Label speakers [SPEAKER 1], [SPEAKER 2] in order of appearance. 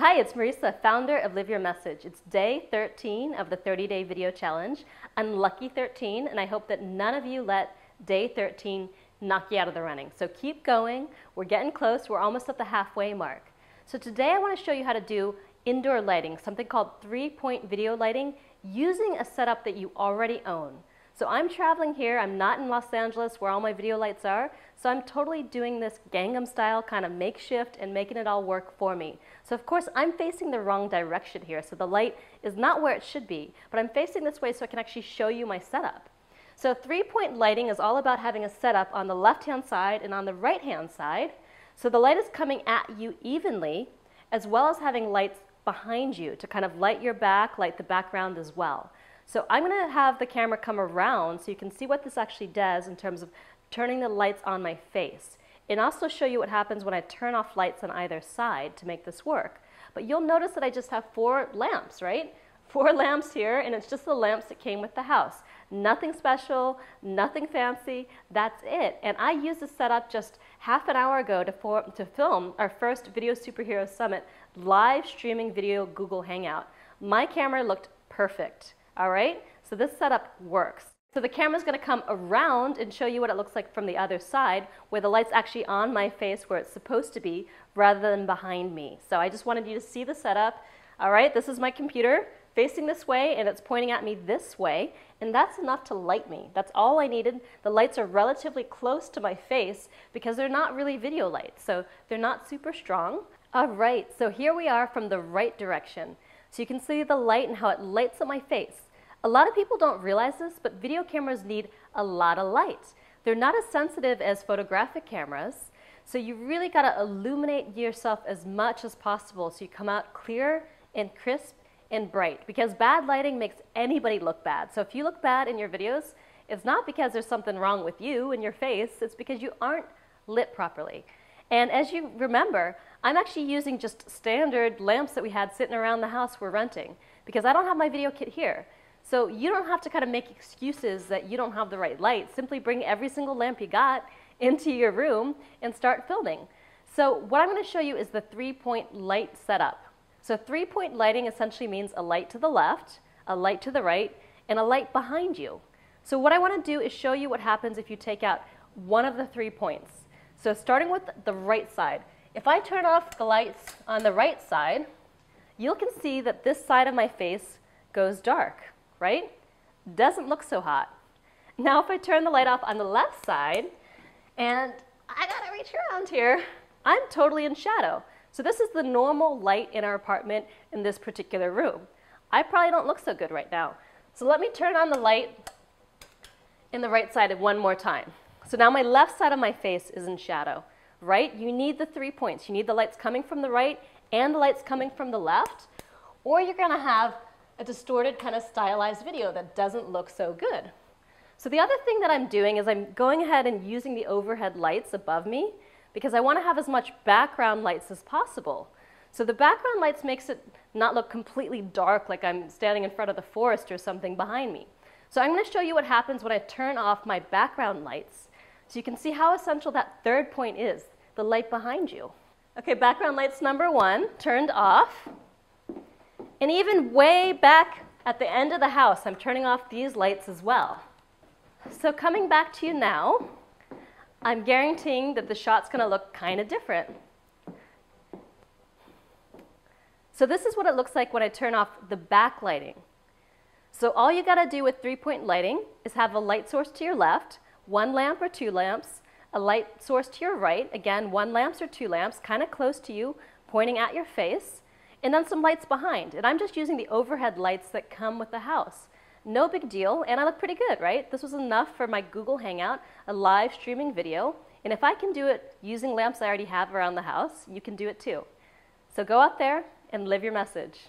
[SPEAKER 1] Hi, it's Marisa, founder of Live Your Message. It's day 13 of the 30-day video challenge. Unlucky 13, and I hope that none of you let day 13 knock you out of the running. So keep going. We're getting close. We're almost at the halfway mark. So today I want to show you how to do indoor lighting, something called 3-point video lighting, using a setup that you already own. So I'm traveling here. I'm not in Los Angeles where all my video lights are. So I'm totally doing this Gangnam style kind of makeshift and making it all work for me. So of course I'm facing the wrong direction here. So the light is not where it should be, but I'm facing this way so I can actually show you my setup. So 3-point lighting is all about having a setup on the left-hand side and on the right-hand side. So the light is coming at you evenly, as well as having lights behind you to kind of light your back, light the background as well. So I'm going to have the camera come around so you can see what this actually does in terms of turning the lights on my face. And also show you what happens when I turn off lights on either side to make this work. But you'll notice that I just have 4 lamps, right? 4 lamps here, and it's just the lamps that came with the house. Nothing special, nothing fancy, that's it. And I used this setup just half an hour ago to film our first Video Superhero Summit live streaming video Google Hangout. My camera looked perfect. All right, so this setup works. So the camera's going to come around and show you what it looks like from the other side, where the light's actually on my face where it's supposed to be, rather than behind me. So I just wanted you to see the setup. All right, this is my computer facing this way, and it's pointing at me this way, and that's enough to light me. That's all I needed. The lights are relatively close to my face because they're not really video lights, so they're not super strong. All right, so here we are from the right direction. So you can see the light and how it lights up my face. A lot of people don't realize this, but video cameras need a lot of light. They're not as sensitive as photographic cameras, so you really got to illuminate yourself as much as possible so you come out clear and crisp and bright, because bad lighting makes anybody look bad. So if you look bad in your videos, it's not because there's something wrong with you and your face, it's because you aren't lit properly. And as you remember, I'm actually using just standard lamps that we had sitting around the house we're renting, because I don't have my video kit here. So you don't have to kind of make excuses that you don't have the right light. Simply bring every single lamp you got into your room and start filming. So what I'm going to show you is the 3-point light setup. So 3-point lighting essentially means a light to the left, a light to the right, and a light behind you. So what I want to do is show you what happens if you take out one of the 3 points. So starting with the right side. If I turn off the lights on the right side, you can see that this side of my face goes dark, right? Doesn't look so hot. Now if I turn the light off on the left side, and I gotta reach around here, I'm totally in shadow. So this is the normal light in our apartment in this particular room. I probably don't look so good right now. So let me turn on the light in the right side one more time. So now my left side of my face is in shadow, right? You need the 3 points. You need the lights coming from the right and the lights coming from the left, or you're gonna have a distorted kind of stylized video that doesn't look so good. So the other thing that I'm doing is I'm going ahead and using the overhead lights above me because I want to have as much background lights as possible. So the background lights makes it not look completely dark like I'm standing in front of the forest or something behind me. So I'm going to show you what happens when I turn off my background lights so you can see how essential that 3rd point is, the light behind you. Okay, background lights number 1 turned off. And even way back at the end of the house, I'm turning off these lights as well. So coming back to you now, I'm guaranteeing that the shot's going to look kind of different. So this is what it looks like when I turn off the backlighting. So all you got to do with 3-point lighting is have a light source to your left, 1 lamp or 2 lamps, a light source to your right, again 1 lamp or 2 lamps, kind of close to you, pointing at your face, and then some lights behind. And I'm just using the overhead lights that come with the house. No big deal, and I look pretty good, right? This was enough for my Google Hangout, a live streaming video. And if I can do it using lamps I already have around the house, you can do it too. So go out there and live your message.